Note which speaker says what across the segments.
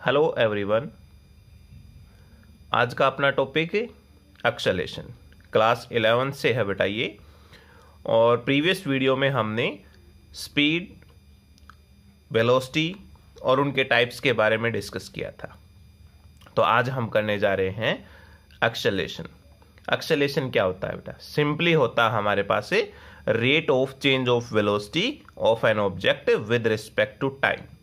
Speaker 1: Hello everyone. आज का अपना टॉपिक है एक्सेलेरेशन। क्लास 11 से है बेटा ये। और प्रीवियस वीडियो में हमने स्पीड, वेलोसिटी और उनके टाइप्स के बारे में डिस्कस किया था। तो आज हम करने जा रहे हैं एक्सेलेरेशन। एक्सेलेरेशन क्या होता है बेटा? सिंपली होता है हमारे पास है rate of change of velocity of an object with respect to time.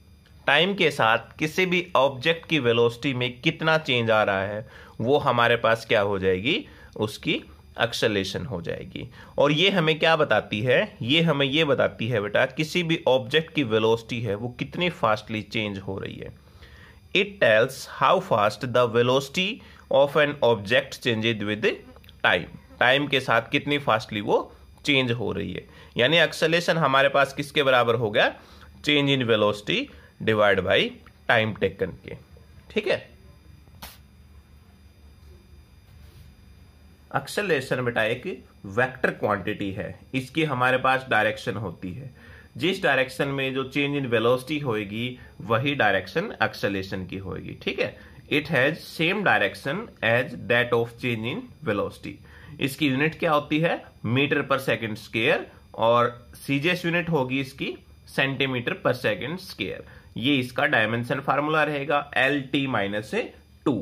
Speaker 1: Time के साथ किसी भी ऑब्जेक्ट की वेलोसिटी में कितना चेंज आ रहा है वो हमारे पास क्या हो जाएगी, उसकी एक्सेलेरेशन हो जाएगी। और ये हमें क्या बताती है? ये हमें ये बताती है बेटा किसी भी ऑब्जेक्ट की वेलोसिटी है वो कितनी फास्टली चेंज हो रही है। It tells how fast the velocity of an object changes with time. Time के साथ कितनी फास्टली वो चेंज हो रही है। यानी एक्सेलेरेशन हमारे पास किसके बराबर हो गया? Change in velocity divide by time taken के। ठीक है। एक्सेलरेशन बेटा एक वेक्टर क्वांटिटी है। इसकी हमारे पास डायरेक्शन होती है। जिस डायरेक्शन में जो चेंज इन वेलोसिटी होगी वही डायरेक्शन एक्सेलरेशन की होगी। ठीक है। It has same direction as that of change in velocity. इसकी यूनिट क्या होती है? मीटर पर सेकंड स्क्वायर। और सीजीएस यूनिट होगी इसकी सेंटीमीटर पर सेकंड स्क्वायर। ये इसका डायमेंशन फार्मूला रहेगा LT-2।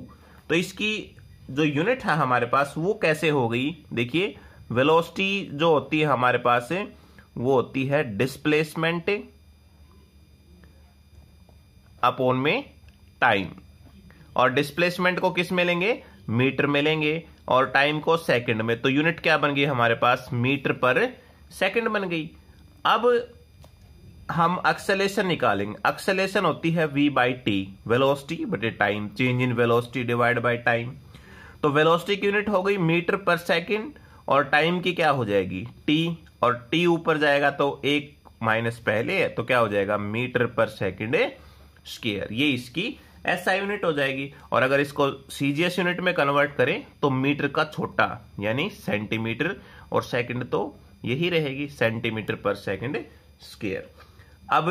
Speaker 1: तो इसकी जो यूनिट है हमारे पास वो कैसे हो गई? देखिए, वेलोसिटी जो होती है हमारे पास है वो होती है डिस्प्लेसमेंट अपॉन में टाइम। और डिस्प्लेसमेंट को किस में लेंगे? मीटर में लेंगे। और टाइम को सेकंड में। तो यूनिट क्या बन गई हमारे पास? मीटर पर सेकंड बन गई। अब हम एक्सेलरेशन निकालेंगे। एक्सेलरेशन होती है V/T, वेलोसिटी बटे time, change in velocity divide by time. तो वेलोसिटी की यूनिट हो गई मीटर पर सेकंड और टाइम की क्या हो जाएगी? T। और T ऊपर जाएगा तो एक माइनस पहले है तो क्या हो जाएगा? मीटर पर सेकंड स्क्वायर। ये इसकी SI यूनिट हो जाएगी। और अगर इसको CGS यूनिट में कन्वर्ट करें तो मीटर का छोटा यानी सेंटीमीटर और सेकंड तो यही रहेगी, सेंटीमीटर पर सेकंड स्क्वायर। अब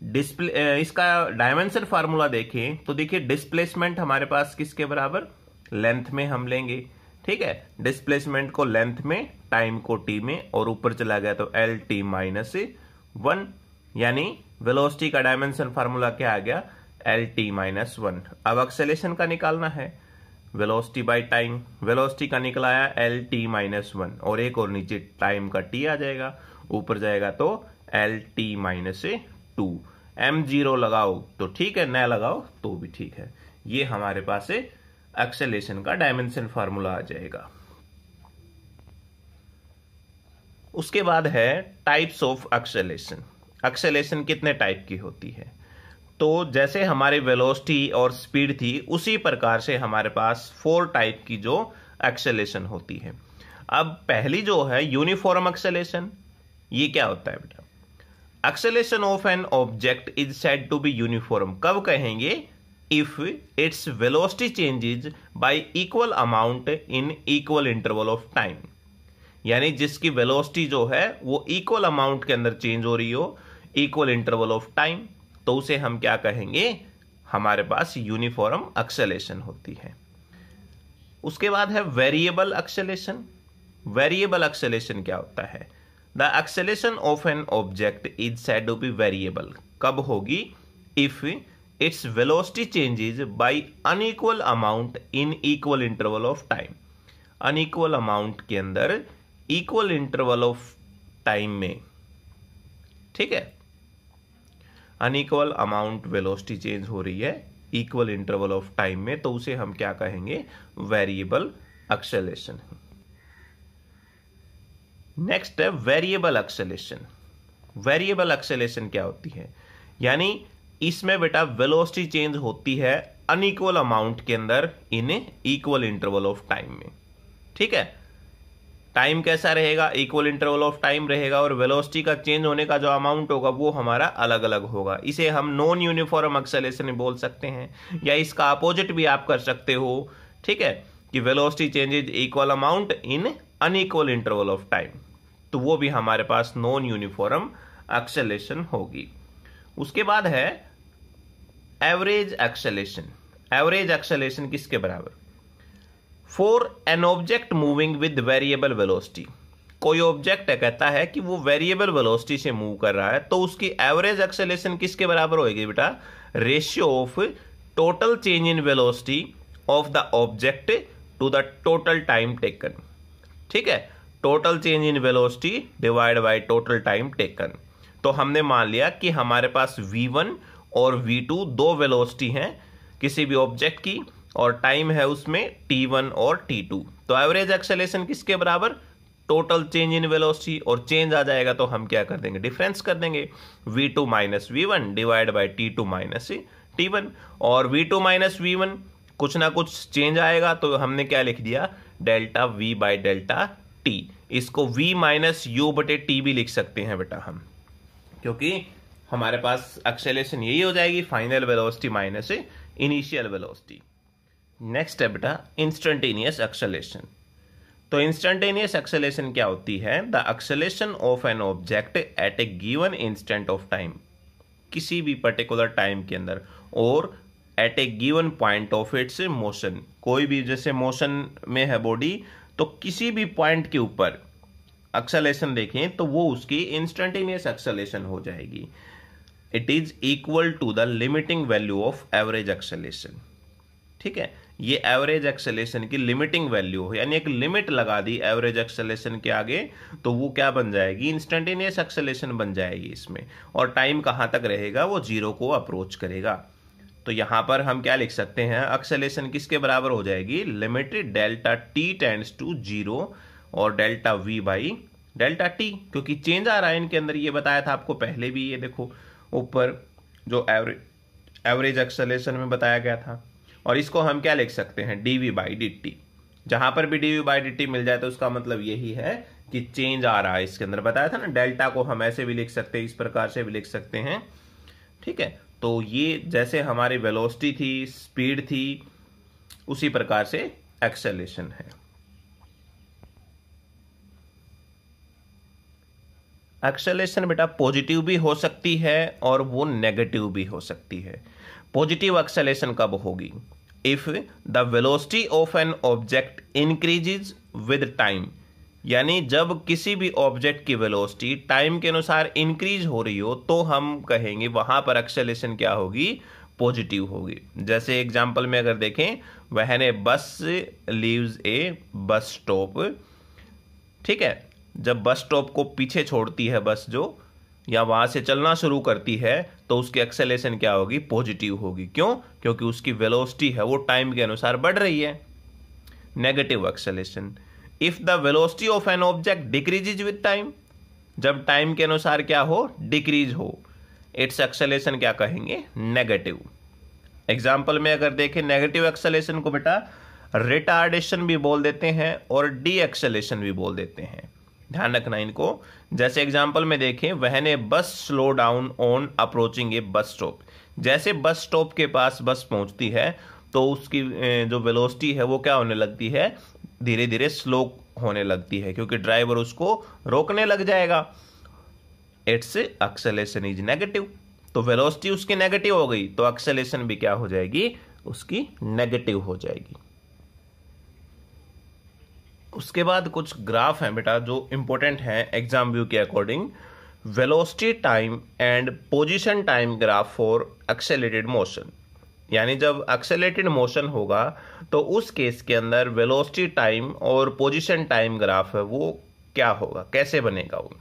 Speaker 1: इसका डायमेंशन फार्मूला देखें तो देखिए, डिस्प्लेसमेंट हमारे पास किसके बराबर? लेंथ में हम लेंगे। ठीक है। डिस्प्लेसमेंट को लेंथ में, टाइम को T में, और ऊपर चला गया तो LT-1। यानी वेलोसिटी का डायमेंशन फार्मूला क्या आ गया? LT-1। अब एक्सेलरेशन का निकालना है, वेलोसिटी बाय टाइम। वेलोसिटी का निकला आया LT-1 और एक और नीचे टाइम का T आ जाएगा, ऊपर जाएगा तो LT-2। M0 लगाओ तो ठीक है, न लगाओ तो भी ठीक है। ये हमारे पास है एक्सेलरेशन का डायमेंशन फार्मूला आ जाएगा। उसके बाद है टाइप्स ऑफ एक्सेलरेशन। एक्सेलरेशन कितने टाइप की होती है? तो जैसे हमारी वेलोसिटी और स्पीड थी उसी प्रकार से हमारे पास 4 टाइप की जो एक्सेलरेशन होती है। अब पहली जो है यूनिफॉर्म एक्सेलरेशन। ये क्या होता है बेटा? Acceleration of an object is said to be uniform कब कहेंगे? If its velocity changes by equal amount in equal interval of time. यानी जिसकी वेलोसिटी जो है वो इक्वल अमाउंट के अंदर चेंज हो रही हो, इक्वल इंटरवल ऑफ टाइम, तो उसे हम क्या कहेंगे? हमारे पास यूनिफॉर्म एक्सेलरेशन होती है। उसके बाद है वेरिएबल एक्सेलरेशन। वेरिएबल एक्सेलरेशन क्या होता है? The acceleration of an object is said to be variable कब होगी? If its velocity changes by unequal amount in equal interval of time. Unequal amount के अंदर इक्वल इंटरवल ऑफ टाइम में। ठीक है। अनइक्वल अमाउंट वेलोसिटी चेंज हो रही है इक्वल इंटरवल ऑफ टाइम में, तो उसे हम क्या कहेंगे? Variable acceleration. नेक्स्ट है वेरिएबल एक्सेलरेशन। वेरिएबल एक्सेलरेशन क्या होती है? यानी इसमें बेटा वेलोसिटी चेंज होती है अनइक्वल अमाउंट के अंदर इन इक्वल इंटरवल ऑफ टाइम में। ठीक है। टाइम कैसा रहेगा? इक्वल इंटरवल ऑफ टाइम रहेगा और वेलोसिटी का चेंज होने का जो अमाउंट होगा वो हमारा अलग अलग होगा। इसे हम नॉन यूनिफॉर्म एक्सेलरेशन बोल सकते हैं या इसका अपोजिट भी आप कर सकते हो। ठीक है, कि velocity changes equal amount in unequal interval of time, तो वो भी हमारे पास नॉन यूनिफॉर्म एक्सेलरेशन होगी। उसके बाद है एवरेज एक्सेलेरेशन, एवरेज एक्सेलेरेशन किसके बराबर? For an object moving with variable velocity, कोई ऑब्जेक्ट है कहता है कि वो वेरिएबल वेलोसिटी से मूव कर रहा है, तो उसकी एवरेज एक्सेलेरेशन किसके बराबर होगी बेटा? Ratio of total change in velocity of the object to the total time taken. ठीक है, total change in velocity divide by total time taken. तो हमने मान लिया कि हमारे पास v1 और v2 दो वेलोसिटी हैं किसी भी ऑब्जेक्ट की, और टाइम है उसमें t1 और t2। तो एवरेज एक्सेलेरेशन किसके बराबर? टोटल चेंज इन वेलोसिटी, और चेंज आ जाएगा तो हम क्या कर देंगे? डिफरेंस कर देंगे, v2 minus v1 divide by t2 minus t1। और v2 माइनस v1 कुछ ना कुछ चेंज आएगा तो हमने क्या लिख दिया? Delta v by delta t। इसको v माइनस u बटे t भी लिख सकते हैं बेटा हम, क्योंकि हमारे पास एक्सेलेरेशन यही हो जाएगी, final velocity minus initial velocity. Next है बेटा इंस्टेंटेनियस एक्सेलेरेशन। तो इंस्टेंटेनियस एक्सेलेरेशन क्या होती है? The acceleration of an object at a given instant of time, किसी भी पर्टिकुलर टाइम के अंदर, और at a given point of its motion. कोई भी जैसे मोशन में है बॉडी, तो किसी भी पॉइंट के ऊपर एक्सेलेरेशन देखें तो वो उसकी इंस्टेंटेनियस एक्सेलेरेशन हो जाएगी। It is equal to the limiting value of average acceleration. ठीक है, ये एवरेज एक्सेलेरेशन की लिमिटिंग वैल्यू हो, यानी एक लिमिट लगा दी एवरेज एक्सेलेरेशन के आगे, तो वो क्या बन जाएगी? इंस्टेंटेनियस एक्सेलेरेशन बन जाएगी इसमें। और टाइम कहां तक रहेगा? वो जीरो को अप्रोच करेगा। तो यहां पर हम क्या लिख सकते हैं? एक्सेलेरेशन किसके बराबर हो जाएगी? Limited delta t tends to zero और delta v by delta t, क्योंकि चेंज आ रहा है इनके अंदर। ये बताया था आपको पहले भी, ये देखो ऊपर जो एवरेज एक्सेलेरेशन में बताया गया था। और इसको हम क्या लिख सकते हैं? dv by dt। जहां पर भी dv बाई dt मिल जाए तो उसका मतलब यही है कि चेंज आ रहा है इसके अंदर। बताया था ना, डेल्टा को हम ऐसे भी लिख सकते हैं, इस प्रकार से भी लिख सकते हैं। ठीक है, तो ये जैसे हमारी वेलोसिटी थी, स्पीड थी, उसी प्रकार से एक्सेलेरेशन है। एक्सेलेरेशन बेटा पॉजिटिव भी हो सकती है और वो नेगेटिव भी हो सकती है। पॉजिटिव एक्सेलेरेशन कब होगी? If the velocity of an object increases with time, यानी जब किसी भी ऑब्जेक्ट की वेलोसिटी टाइम के अनुसार इंक्रीज हो रही हो, तो हम कहेंगे वहां पर एक्सेलेरेशन क्या होगी? पॉजिटिव होगी। जैसे एग्जांपल में अगर देखें, व्हेन ए बस लीव्स ए बस स्टॉप। ठीक है, जब बस स्टॉप को पीछे छोड़ती है बस जो, या वहां से चलना शुरू करती है, तो उसकी एक्सेलेरेशन क्या होगी? पॉजिटिव होगी। क्यों? क्योंकि उसकी वेलोसिटी है वो टाइम के अनुसार बढ़ रही है। Negative acceleration, if the velocity of an object decreases with time, जब टाइम के अनुसार क्या हो? डिक्रीज हो, इट्स एक्सेलेरेशन क्या कहेंगे? नेगेटिव। एग्जाम्पल में अगर देखें, नेगेटिव एक्सेलेरेशन को बेटा रिटार्डेशन भी बोल देते हैं और डी एक्सेलेरेशन भी बोल देते हैं, ध्यान रखना इनको। जैसे एग्जांपल में देखें, व्हेन ए बस slow down on approaching A bus stop, जैसे बस स्टॉप के पास बस पहुंचती है तो उसकी जो वेलोसिटी है वो क्या होने लगती है? धीरे धीरे स्लो होने लगती है, क्योंकि ड्राइवर उसको रोकने लग जाएगा। It's acceleration is negative. तो वेलोसिटी उसकी नेगेटिव हो गई तो एक्सेलेरेशन भी क्या हो जाएगी? उसकी नेगेटिव हो जाएगी। उसके बाद कुछ ग्राफ हैं बेटा जो इंपॉर्टेंट हैं एग्जाम व्यू के according. Velocity time and position time graph for accelerated motion, यानी जब एक्सेलरेटेड मोशन होगा तो उस केस के अंदर वेलोसिटी टाइम और पोजीशन टाइम ग्राफ है वो क्या होगा, कैसे बनेगा वो।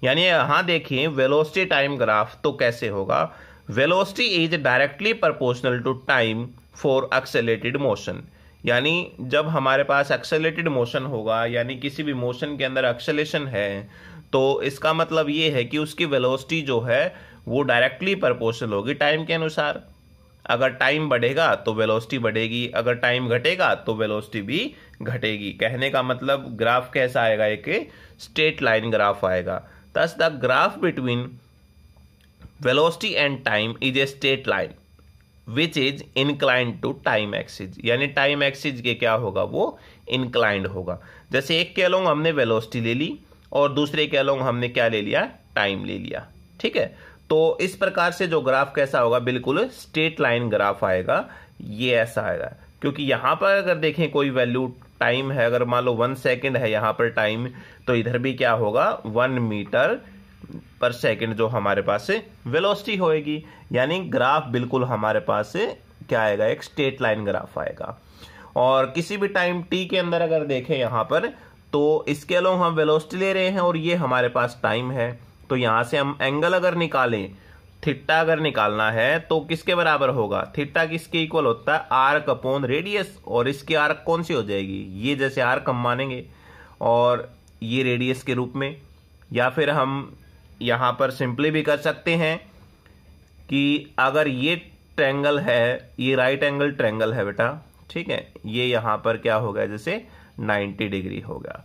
Speaker 1: यानी यहां देखिए वेलोसिटी टाइम ग्राफ तो कैसे होगा? Velocity is directly proportional to time for accelerated motion, यानी जब हमारे पास एक्सेलरेटेड मोशन होगा, यानी किसी भी मोशन के अंदर एक्सेलेरेशन है, तो इसका मतलब ये है कि उसकी वेलोसिटी जो है वो डायरेक्टली प्रोपोर्शनल होगी टाइम के अनुसार। अगर टाइम बढ़ेगा तो वेलोसिटी बढ़ेगी, अगर टाइम घटेगा तो वेलोसिटी भी घटेगी। कहने का मतलब ग्राफ कैसा आएगा? एक स्ट्रेट लाइन ग्राफ आएगा। Thus the graph between velocity and time is a straight line which is inclined to time axis, यानी टाइम एक्सिस के क्या होगा? वो इंक्लाइंड होगा। जैसे एक के अलोंग हमने वेलोसिटी ले ली और दूसरे के अलोंग हमने क्या ले लिया? टाइम ले लिया। ठीक है, तो इस प्रकार से जो ग्राफ कैसा होगा, बिल्कुल स्ट्रेट लाइन ग्राफ आएगा, ये ऐसा आएगा। क्योंकि यहां पर अगर देखें कोई वैल्यू टाइम है, अगर मान लो 1 सेकेंड है यहां पर टाइम, तो इधर भी क्या होगा 1 मीटर पर सेकेंड जो हमारे पास से वेलोसिटी होएगी। यानी ग्राफ बिल्कुल हमारे पास से क्या आएगा, एक स्ट्रेट लाइन ग्राफ आएगा। और किसी भी टाइम t के अंदर अगर देखें यहां पर, तो इसके अलावा हम वेलोसिटी ले रहे हैं और ये हमारे पास टाइम है। तो यहां से हम एंगल अगर निकालें, थीटा अगर निकालना है तो किसके बराबर होगा, थीटा किसके इक्वल होता है, आर्क अपॉन रेडियस। और इसकी आर्क कौन सी हो जाएगी, ये जैसे आर्क हम मानेंगे और ये रेडियस के रूप में। या फिर हम यहां पर सिंपली भी कर सकते हैं कि अगर ये ट्रायंगल है, ये राइट एंगल ट्रायंगल है बेटा, ठीक है, ये यहां पर क्या हो गया, जैसे 90 डिग्री हो गया।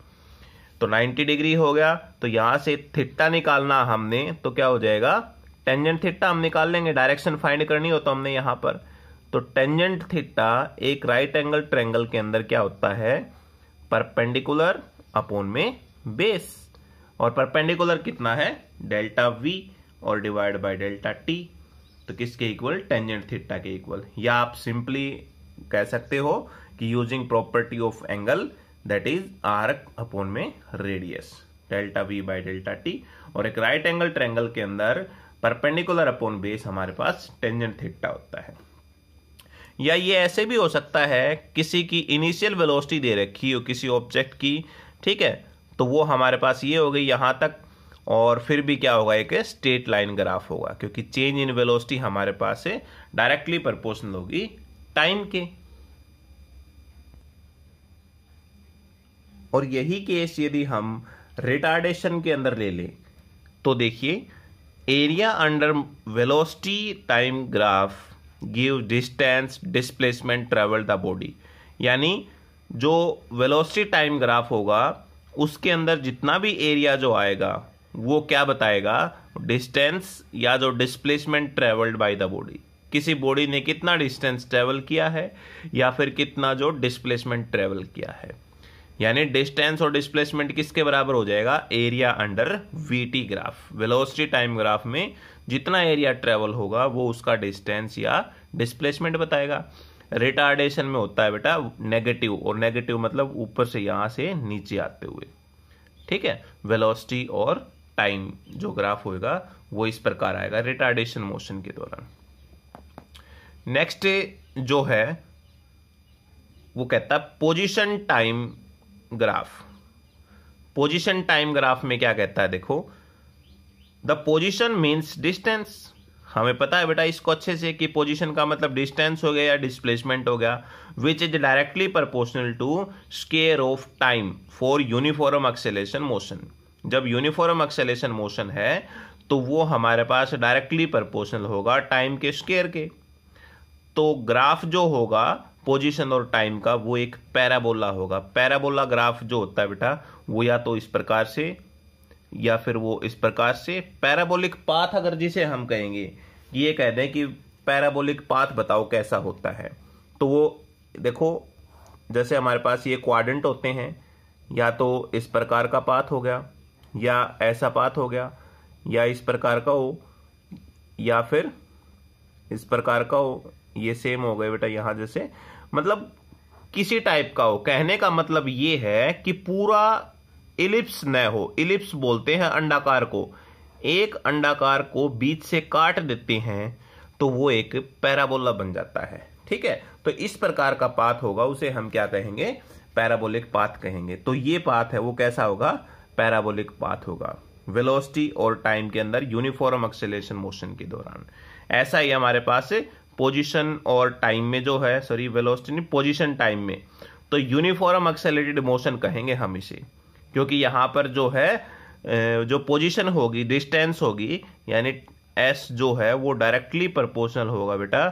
Speaker 1: तो 90 डिग्री हो गया, तो यहां से थीटा निकालना हमने, तो क्या हो जाएगा, टेंजेंट थीटा हम निकाल लेंगे, डायरेक्शन फाइंड करनी हो तो हमने यहां पर। तो टेंजेंट थीटा एक राइट एंगल ट्रायंगल के अंदर क्या होता है, परपेंडिकुलर अपॉन में बेस। और परपेंडिकुलर कितना है, डेल्टा वी, और डिवाइड बाय डेल्टा टी। तो किसके इक्वल, टेंजेंट थीटा के इक्वल। या आप सिंपली कह सकते हो कि using property of angle, that is arc upon में radius, delta v by delta t. और एक राइट एंगल ट्रायंगल के अंदर परपेंडिकुलर अपॉन बेस हमारे पास टेंजेंट थीटा होता है। या ये ऐसे भी हो सकता है, किसी की इनिशियल वेलोसिटी दे रखी हो किसी ऑब्जेक्ट की, ठीक है, तो वो हमारे पास ये हो गई यहां तक, और फिर भी क्या होगा, एक स्ट्रेट लाइन ग्राफ होगा, क्योंकि चेंज इन वेलोसिटी हमारे पास से डायरेक्टली प्रोपोर्शनल होगी टाइम के। और यही केस यदि हम रिटार्डेशन के अंदर ले लें, तो देखिए area under velocity time graph give distance displacement travelled the body. यानी जो वेलोसिटी टाइम ग्राफ होगा उसके अंदर जितना भी एरिया जो आएगा वो क्या बताएगा, डिस्टेंस या जो displacement travelled by the body, किसी बॉडी ने कितना डिस्टेंस ट्रेवल किया है या फिर कितना जो डिस्प्लेसमेंट ट्रेवल किया है। यानी डिस्टेंस और डिस्प्लेसमेंट किसके बराबर हो जाएगा, area under VT graph. Velocity time graph में जितना एरिया ट्रेवल होगा वो उसका डिस्टेंस या डिस्प्लेसमेंट बताएगा। रिटार्डेशन में होता है बेटा नेगेटिव, और नेगेटिव मतलब ऊपर से यहां से नीचे आते हुए, ठीक है। वेलोसिटी और टाइम जो ग्राफ होगा वो इस प्रकार आएगा रिटार्डेशन मोशन के दौरान। नेक्स्ट जो है वो कहता है position time graph. Position time graph में क्या कहता है, देखो द पोजीशन मीन्स डिस्टेंस। हमें पता है बेटा इसको अच्छे से कि पोजीशन का मतलब डिस्टेंस हो गया या डिस्प्लेसमेंट हो गया, which is directly proportional to square of time for uniform acceleration motion. जब यूनिफॉर्म एक्सेलेरेशन मोशन है तो वो हमारे पास डायरेक्टली प्रोपोर्शनल होगा टाइम के स्क्वायर के। तो ग्राफ जो होगा पोजीशन और टाइम का वो एक पैराबोला होगा। पैराबोला ग्राफ जो होता है बेटा वो या तो इस प्रकार से या फिर वो इस प्रकार से। पैराबोलिक पाथ अगर जिसे हम कहेंगे, ये कह दें कि पैराबोलिक पाथ बताओ कैसा होता है, तो वो देखो जैसे हमारे पास ये क्वाड्रेंट होते हैं, या तो इस प्रकार का पाथ हो गया या ऐसा पाथ हो गया या इस प्रकार का हो या फिर इस प्रकार का हो, ये सेम हो गए बेटा यहां जैसे, मतलब किसी टाइप का हो। कहने का मतलब ये है कि पूरा इलिप्स न हो। इलिप्स बोलते हैं अंडाकार को। एक अंडाकार को बीच से काट देते हैं तो वो एक पैराबोला बन जाता है, ठीक है। तो इस प्रकार का पाथ होगा उसे हम क्या कहेंगे, पैराबोलिक पाथ कहेंगे। तो ये पाथ है वो कैसा होगा, पैराबोलिक पाथ होगा वेलोसिटी और टाइम के अंदर यूनिफॉर्म एक्सेलरेशन मोशन के दौरान। ऐसा ही हमारे पास पोजीशन और टाइम में जो है, सॉरी वेलोसिटी नहीं, पोजीशन टाइम में तो यूनिफॉर्म एक्सेलरेटेड मोशन कहेंगे हम इसे, क्योंकि यहां पर जो है जो पोजीशन होगी, डिस्टेंस होगी, यानी एस जो है वो डायरेक्टली प्रोपोर्शनल होगा बेटा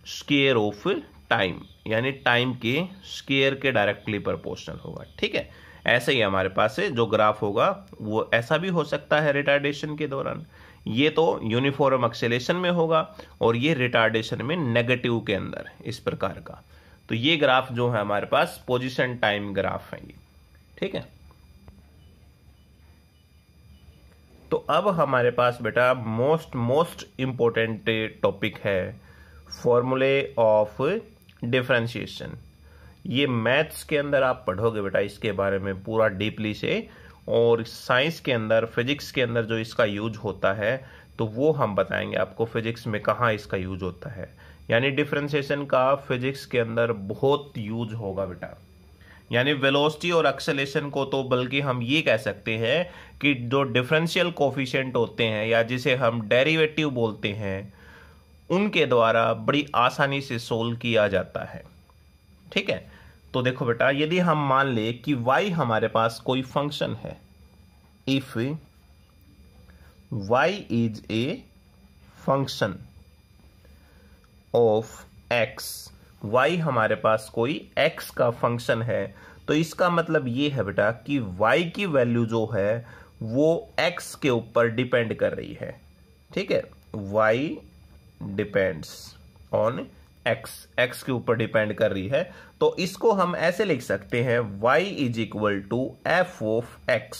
Speaker 1: स्क्वायर ऑफ टाइम, यानी टाइम के स्क्वायर के डायरेक्टली प्रोपोर्शनल होगा, ठीक है। ऐसे ही हमारे पास जो ग्राफ होगा वो ऐसा भी हो सकता है रिटार्डेशन के दौरान। ये तो यूनिफॉर्म एक्सेलरेशन में होगा और ये रिटार्डेशन में नेगेटिव के अंदर इस प्रकार का। तो ये ग्राफ जो है हमारे पास पोजीशन टाइम ग्राफ है ये, ठीक है। तो अब हमारे पास बेटा मोस्ट इंपॉर्टेंट टॉपिक है फॉर्मूले ऑफ डिफरेंशिएशन। ये मैथ्स के अंदर आप पढ़ोगे बेटा इसके बारे में पूरा डीपली से, और साइंस के अंदर फिजिक्स के अंदर जो इसका यूज होता है तो वो हम बताएंगे आपको फिजिक्स में कहाँ इसका यूज होता है। यानी डिफरेंशिएशन का फिजिक्स के अंदर बहुत यूज होगा बेटा। यानी वेलोसिटी और एक्सेलरेशन को तो बल्कि हम ये कह सकते हैं कि जो डिफरेंशियल कोफिशिएंट होते हैं या जिसे हम डेरिवेटिव बोलते हैं उनके द्वारा बड़ी आसानी से सोल्व किया जाता है। ठीक है, तो देखो बेटा यदि हम मान ले कि y हमारे पास कोई फंक्शन है, if y is a function of x, y हमारे पास कोई x का फंक्शन है, तो इसका मतलब ये है बेटा कि y की वैल्यू जो है वो x के ऊपर डिपेंड कर रही है। ठीक है, y डिपेंड्स ऑन x के ऊपर डिपेंड कर रही है। तो इसको हम ऐसे लिख सकते हैं y is equal to F of x।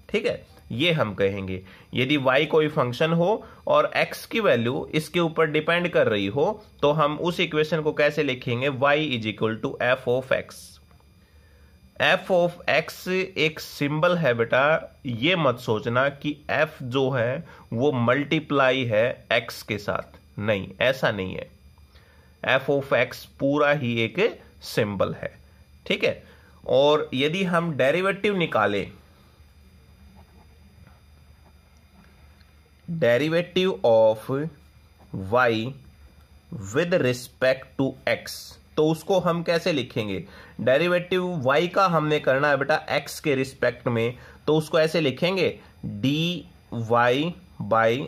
Speaker 1: ठीक है, ये हम कहेंगे यदि y कोई फंक्शन हो और x की वैल्यू इसके ऊपर डिपेंड कर रही हो तो हम उस इक्वेशन को कैसे लिखेंगे, y is equal to F of x। F of x एक सिंबल है बेटा, ये मत सोचना कि f जो है वो मल्टीप्लाई है x के साथ, नहीं ऐसा नहीं है। एफ ऑफ x पूरा ही एक सिंबल है। ठीक है, और यदि हम डेरिवेटिव निकालें, derivative of y with respect to x, तो उसको हम कैसे लिखेंगे। डेरिवेटिव y का हमने करना है बेटा x के रिस्पेक्ट में, तो उसको ऐसे लिखेंगे dy बाई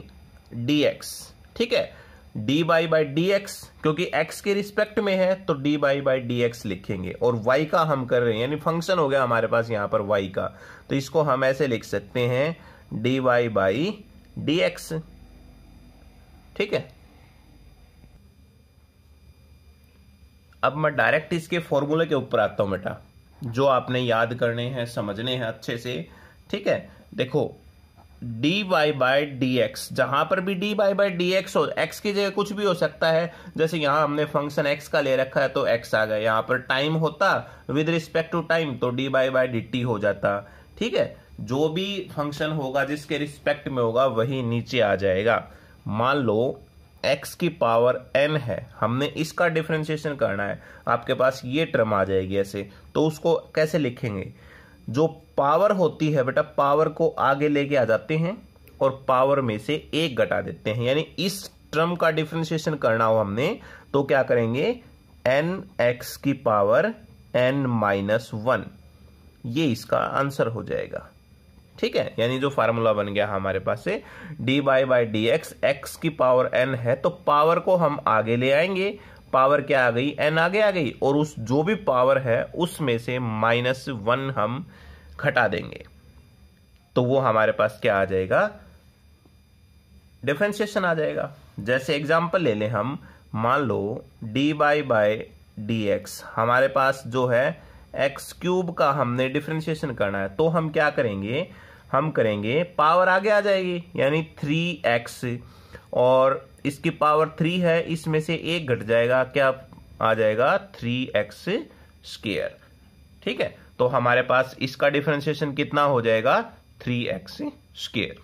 Speaker 1: dx। ठीक है, dy बाई dx क्योंकि x के रिस्पेक्ट में है तो dy बाई dx लिखेंगे, और y का हम कर रहे हैं यानी फंक्शन हो गया हमारे पास यहां पर y का, तो इसको हम ऐसे लिख सकते हैं dy बाई dx। ठीक है, अब मैं डायरेक्ट इसके फॉर्मूले के ऊपर आता हूं बेटा, जो आपने याद करने हैं समझने हैं अच्छे से। ठीक है, देखो dy बाई dx, जहां पर भी dy बाई dx हो, x की जगह कुछ भी हो सकता है, जैसे यहां हमने फंक्शन x का ले रखा है तो x आ गया, यहां पर टाइम होता विद रिस्पेक्ट टू टाइम तो dy बाई dt हो जाता। ठीक है, जो भी फंक्शन होगा जिसके रिस्पेक्ट में होगा वही नीचे आ जाएगा। मान लो x की पावर n है, हमने इसका डिफरेंशिएशन करना है, आपके पास ये टर्म आ जाएगी ऐसे, तो उसको कैसे लिखेंगे। जो पावर होती है बेटा पावर को आगे लेके आ जाते हैं और पावर में से एक घटा देते हैं, यानी इस टर्म का डिफरेंशिएशन करना हो हमने तो क्या करेंगे, nx की पावर n-1, ये इसका आंसर हो जाएगा। ठीक है, यानी जो फार्मूला बन गया हमारे पास से dy बाई dx, x की पावर n है तो पावर को हम आगे ले आएंगे, पावर क्या आ गई, n आगे आ गई, और उस जो भी पावर है उसमें से -1 हम घटा देंगे, तो वो हमारे पास क्या आ जाएगा, डिफरेंशिएशन आ जाएगा। जैसे एग्जांपल ले लें हम, मान लो dy बाई dx हमारे पास जो है एक्स क्यूब का हमने डिफरेंशिएशन करना है, तो हम क्या करेंगे, हम करेंगे पावर आगे आ जाएगी यानी 3x, और इसकी पावर 3 है, इसमें से एक घट जाएगा, क्या आ जाएगा 3x स्क्वायर। ठीक है, तो हमारे पास इसका डिफरेंशिएशन कितना हो जाएगा, 3x स्क्वायर।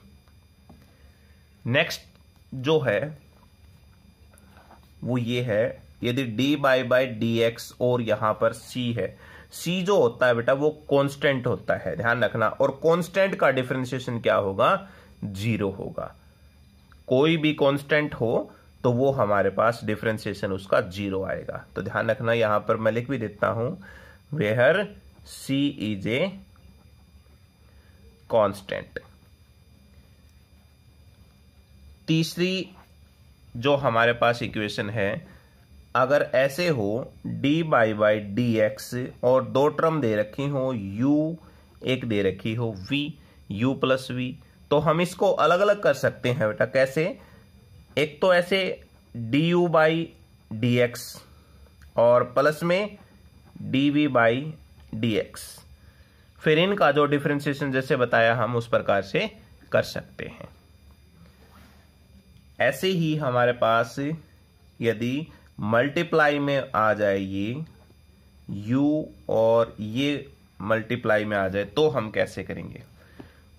Speaker 1: नेक्स्ट जो है वो ये है, यदि dy बाई dx और यहां पर c है, c जो होता है बेटा वो कांस्टेंट होता है, ध्यान रखना, और कांस्टेंट का डिफरेंशिएशन क्या होगा, 0 होगा। कोई भी कांस्टेंट हो तो वो हमारे पास डिफरेंशिएशन उसका 0 आएगा। तो ध्यान रखना, यहां पर मैं लिख भी देता हूं where c is a constant. तीसरी जो हमारे पास इक्वेशन है, अगर ऐसे हो dy बाई dx और दो टर्म दे रखी हो u, एक दे रखी हो v, u प्लस v, तो हम इसको अलग अलग कर सकते हैं बेटा। कैसे, एक तो ऐसे du बाई dx और प्लस में dv बाई dx, फिर इनका जो डिफरेंशिएशन जैसे बताया हम उस प्रकार से कर सकते हैं। ऐसे ही हमारे पास यदि मल्टीप्लाई में आ जाए ये u और ये मल्टीप्लाई में आ जाए तो हम कैसे करेंगे?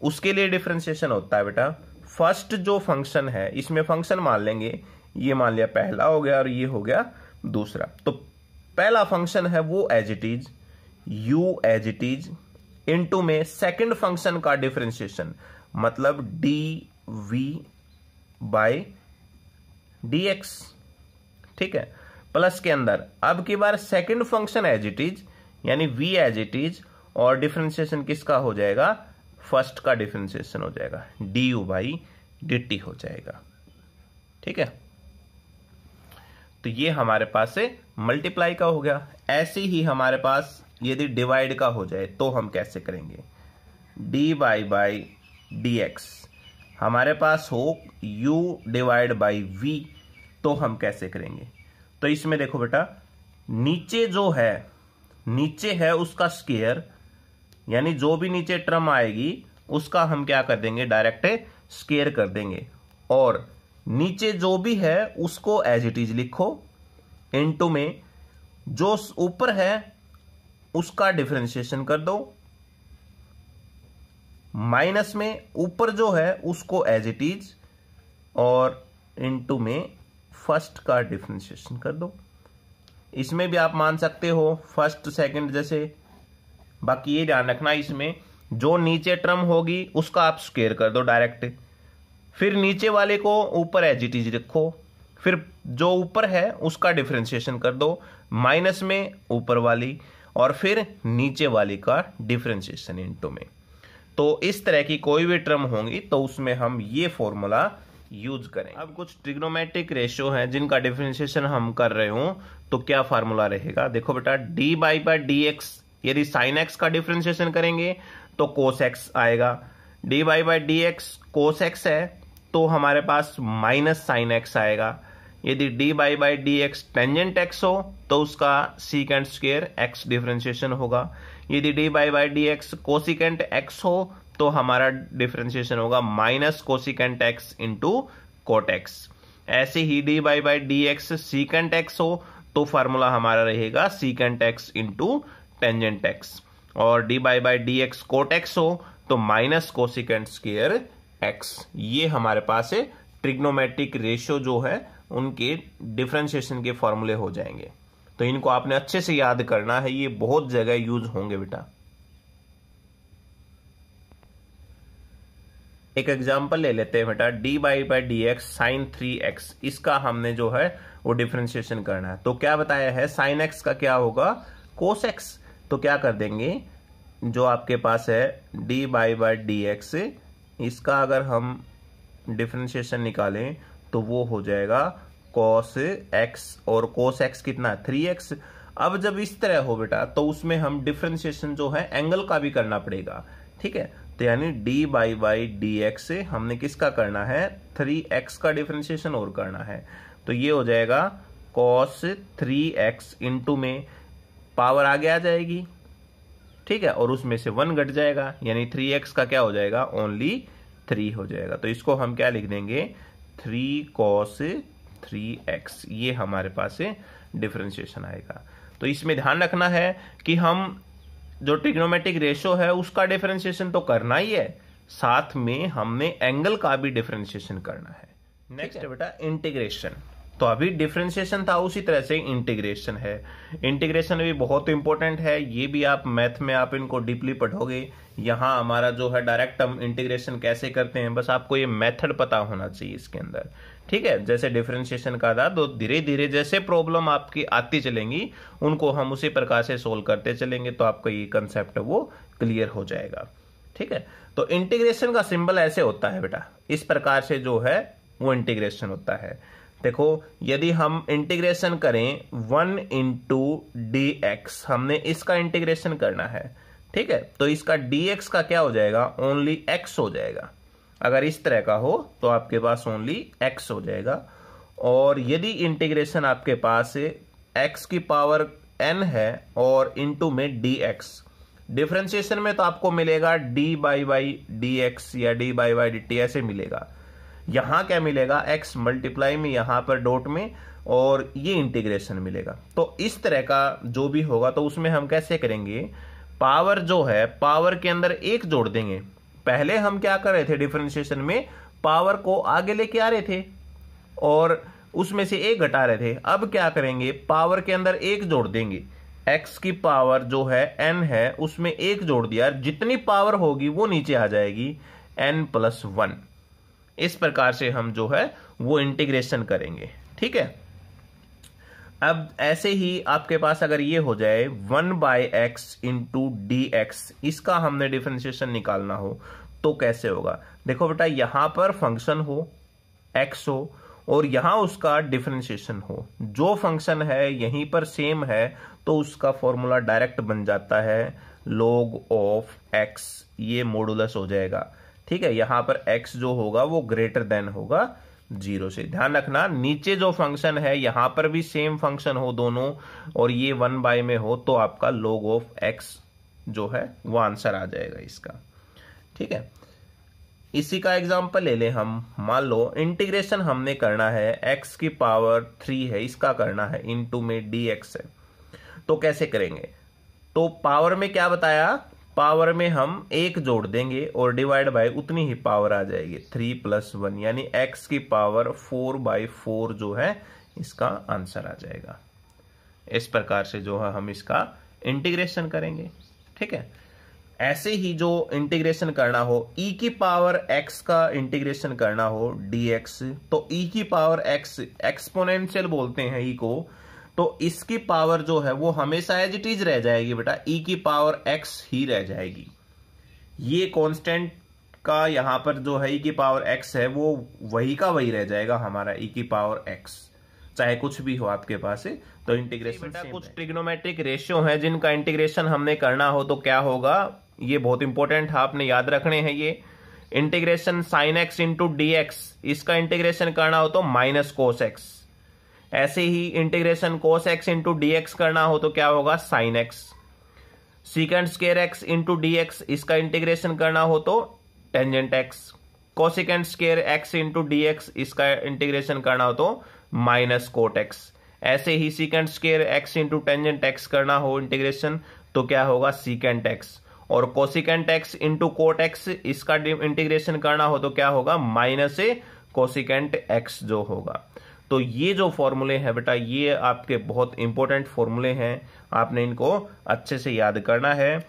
Speaker 1: उसके लिए डिफरेंशिएशन होता है बेटा, फर्स्ट जो फंक्शन है इसमें फंक्शन मान लेंगे, ये मान लिया पहला हो गया और ये हो गया दूसरा। तो पहला फंक्शन है वो as it is u as it is into में सेकंड फंक्शन का डिफरेंशिएशन मतलब dv बाय dx, ठीक है, प्लस के अंदर अब की बार second function as it is यानी v एज इट इज और डिफरेंशिएशन किसका हो जाएगा? फर्स्ट का डिफरेंशिएशन हो जाएगा, du बाई dt हो जाएगा, ठीक है। तो ये हमारे पास से मल्टीप्लाई का हो गया। ऐसे ही हमारे पास यदि डिवाइड का हो जाए तो हम कैसे करेंगे? dy बाई dx हमारे पास हो u डिवाइड बाई v, तो हम कैसे करेंगे? तो इसमें देखो बेटा, नीचे जो है नीचे है उसका स्क्वायर, यानी जो भी नीचे टर्म आएगी उसका हम क्या कर देंगे? डायरेक्ट स्क्वायर कर देंगे, और नीचे जो भी है उसको एज इट इज लिखो, इनटू में जो ऊपर है उसका डिफरेंशिएशन कर दो, माइनस में ऊपर जो है उसको एज इट इज और इनटू में फर्स्ट का डिफरेंशिएशन कर दो। इसमें भी आप मान सकते हो फर्स्ट सेकंड जैसे, बाकी ये ध्यान रखना इसमें जो नीचे टर्म होगी उसका आप स्क्वायर कर दो डायरेक्ट, फिर नीचे वाले को ऊपर एज इट इज रखो, फिर जो ऊपर है उसका डिफरेंशिएशन कर दो, माइनस में ऊपर वाली और फिर नीचे वाली का डिफरेंशिएशन इनटू में। तो इस तरह की कोई भी टर्म होंगी तो उसमें हम ये फॉर्मूला यूज करें। अब कुछ ट्रिग्नोमेट्रिक रेशियो हैं जिनका डिफरेंशिएशन हम कर रहे हो, तो क्या फार्मूला रहेगा? देखो बेटा, डी बाई dx यदि साइन x का डिफरेंशिएशन करेंगे तो कोस x आएगा, D by dx cos x है तो हमारे पास माइनस साइन x आएगा, यदि d by dx tangent x हो तो उसका सीकेंट स्क्वायर x डिफरेंशिएशन होगा, यदि d by dx cosecant x हो तो हमारा डिफरेंशिएशन होगा minus cosecant x into cot x। ऐसे ही d by dx secant x हो तो फार्मूला हमारा रहेगा secant x into tangent x, और d by dx cot x हो तो माइनस कोसिकेंट स्क्वायर x। ये हमारे पास है ट्रिग्नोमेट्रिक रेशियो जो है उनके डिफरेंशिएशन के फॉर्मूले हो जाएंगे। तो इनको आपने अच्छे से याद करना है, ये बहुत जगह यूज होंगे बेटा। एक एग्जांपल ले लेते हैं बेटा, D by dx sign 3x, इसका हमने जो है वो डिफरेंशिएशन करना है। तो क्या बताया है, साइन x का क्या होगा? कोस x। तो क्या कर देंगे, जो आपके पास है डी बाई dx, इसका अगर हम डिफरेंशिएशन निकालें तो वो हो जाएगा cos x, और cos x कितना? 3x। अब जब इस तरह हो बेटा तो उसमें हम डिफरेंशिएशन जो है एंगल का भी करना पड़ेगा, ठीक है। तो यानी डी बाई dx से हमने किसका करना है? 3x का डिफरेंशिएशन और करना है, तो ये हो जाएगा cos 3x इंटू में पावर आगे आ जाएगी, ठीक है, और उसमें से 1 घट जाएगा, यानी 3x का क्या हो जाएगा? ओनली 3 हो जाएगा। तो इसको हम क्या लिख देंगे? 3 cos 3x, ये हमारे पास डिफरेंशिएशन आएगा। तो इसमें ध्यान रखना है कि हम जो ट्रिग्नोमेट्रिक रेशियो है उसका डिफरेंशिएशन तो करना ही है, साथ में हमने एंगल का भी डिफरेंशिएशन करना है। नेक्स्ट है बेटा इंटीग्रेशन। तो अभी डिफरेंशिएशन था, उसी तरह से इंटीग्रेशन है। इंटीग्रेशन भी बहुत इंपॉर्टेंट है, ये भी आप मैथ में आप इनको डीपली पढ़ोगे। यहाँ हमारा जो है डायरेक्ट हम इंटीग्रेशन कैसे करते हैं, बस आपको ये मेथड पता होना चाहिए इसके अंदर, ठीक है। जैसे डिफरेंशिएशन का था तो धीरे धीरे जैसे प्रॉब्लम आपकी आती चलेंगी उनको हम उसी प्रकार से सोल्व करते चलेंगे, तो आपका ये कंसेप्ट वो क्लियर हो जाएगा, ठीक है। तो इंटीग्रेशन का सिंबल ऐसे होता है बेटा, इस प्रकार से जो है वो इंटीग्रेशन होता है। देखो, यदि हम इंटीग्रेशन करें 1 इंटू डी एक्स, हमने इसका इंटीग्रेशन करना है, ठीक है, तो इसका dx का क्या हो जाएगा? ओनली x हो जाएगा। अगर इस तरह का हो तो आपके पास ओनली x हो जाएगा। और यदि इंटीग्रेशन आपके पास x की पावर n है और इंटू में dx, डिफरेंशिएशन में तो आपको मिलेगा d by by d x या d by by d t ऐसे मिलेगा। यहां क्या मिलेगा, एक्स मल्टीप्लाई में यहां पर डॉट में, और ये इंटीग्रेशन मिलेगा। तो इस तरह का जो भी होगा तो उसमें हम कैसे करेंगे, पावर जो है पावर के अंदर एक जोड़ देंगे। पहले हम क्या कर रहे थे डिफरेंशिएशन में, पावर को आगे लेके आ रहे थे और उसमें से एक घटा रहे थे। अब क्या करेंगे, पावर के अंदर एक जोड़ देंगे, x की पावर जो है n है उसमें एक जोड़ दिया, जितनी पावर होगी वो नीचे आ जाएगी n+1। इस प्रकार से हम जो है वो इंटीग्रेशन करेंगे। ठीक है, अब ऐसे ही आपके पास अगर ये हो जाए 1/x इंटू डी एक्स, इसका हमने डिफरेंशिएशन निकालना हो तो कैसे होगा। देखो बेटा, यहां पर फंक्शन हो x हो और यहां उसका डिफरेंशिएशन हो, जो फंक्शन है यहीं पर सेम है तो उसका फॉर्मूला डायरेक्ट बन जाता है log ऑफ x, ये मॉडुलस हो जाएगा। ठीक है, यहां पर x जो होगा वो ग्रेटर देन होगा 0 से। ध्यान रखना, नीचे जो फंक्शन है यहां पर भी सेम फंक्शन हो दोनों और ये 1 में हो तो आपका log ऑफ x जो है वो आंसर आ जाएगा इसका। ठीक है, इसी का एग्जांपल ले लें हम। मान लो इंटीग्रेशन हमने करना है, x की पावर 3 है इसका करना है, इनटू में dx है, तो कैसे करेंगे। तो पावर में क्या बताया, पावर में हम एक जोड़ देंगे और डिवाइड बाय उतनी ही पावर आ जाएगी 3+1, यानी x की पावर 4/4 जो है इसका आंसर आ जाएगा। इस प्रकार से जो है हम इसका इंटीग्रेशन करेंगे। ठीक है, ऐसे ही जो इंटीग्रेशन करना हो, e की पावर x का इंटीग्रेशन करना हो dx, तो e की पावर x एक्सपोनेंशियल बोलते हैं e को, तो इसकी पावर जो है वो हमेशा एज इट इज रह जाएगी बेटा, e की पावर x ही रह जाएगी। ये कांस्टेंट का यहां पर जो है e की पावर x है वो वही का वही रह जाएगा हमारा e की पावर x, चाहे कुछ भी हो आपके पास है। तो इंटीग्रेशन कुछ ट्रिग्नोमेट्रिक रेशियो है जिनका इंटीग्रेशन हमने करना हो तो क्या होगा, ये बहुत इंपॉर्टेंट है, आपने याद रखने हैं। ये integration sin x into d x, इसका इंटीग्रेशन करना हो तो माइनस कोस x। ऐसे ही integration cos x into d x करना हो तो क्या होगा sin x। Secant square x into d x, इसका इंटीग्रेशन करना हो तो tangent x। Cosecant square x into d x, इसका इंटीग्रेशन करना हो तो माइनस कोट x। ऐसे ही secant square x into tangent x करना हो इंटीग्रेशन तो क्या होगा सीकेंट x, और cosecant x into cot x, इसका इंटीग्रेशन करना हो तो क्या होगा माइनस कोसिकेंट x जो होगा। तो ये जो फॉर्मूले हैं बेटा ये आपके बहुत इंपॉर्टेंट फॉर्मूले हैं, आपने इनको अच्छे से याद करना है।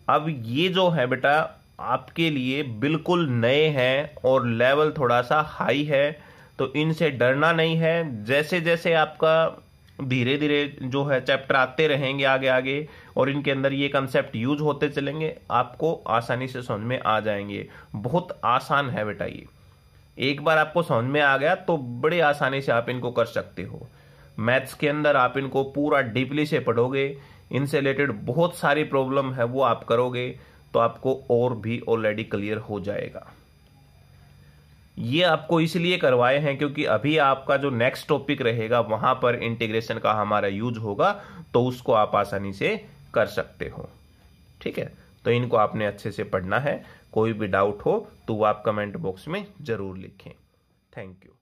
Speaker 1: अब ये जो है बेटा आपके लिए बिल्कुल नए हैं और लेवल थोड़ा सा हाई है, तो इनसे डरना नहीं है। जैसे जैसे आपका धीरे धीरे जो है चैप्टर आते रहेंगे आगे आगे और इनके अंदर ये कंसेप्ट यूज होते चलेंगे, आपको आसानी से समझ में आ जाएंगे। बहुत आसान है बेटा ये, एक बार आपको समझ में आ गया तो बड़े आसानी से आप इनको कर सकते हो। मैथ्स के अंदर आप इनको पूरा डीपली से पढ़ोगे, इनसे रिलेटेड बहुत सारी प्रॉब्लम है वो आप करोगे तो आपको और भी ऑलरेडी क्लियर हो जाएगा। ये आपको इसलिए करवाए हैं क्योंकि अभी आपका जो नेक्स्ट टॉपिक रहेगा वहां पर इंटीग्रेशन का हमारा यूज होगा, तो उसको आप आसानी से कर सकते हो। ठीक है, तो इनको आपने अच्छे से पढ़ना है। कोई भी डाउट हो तो आप कमेंट बॉक्स में जरूर लिखें। Thank you.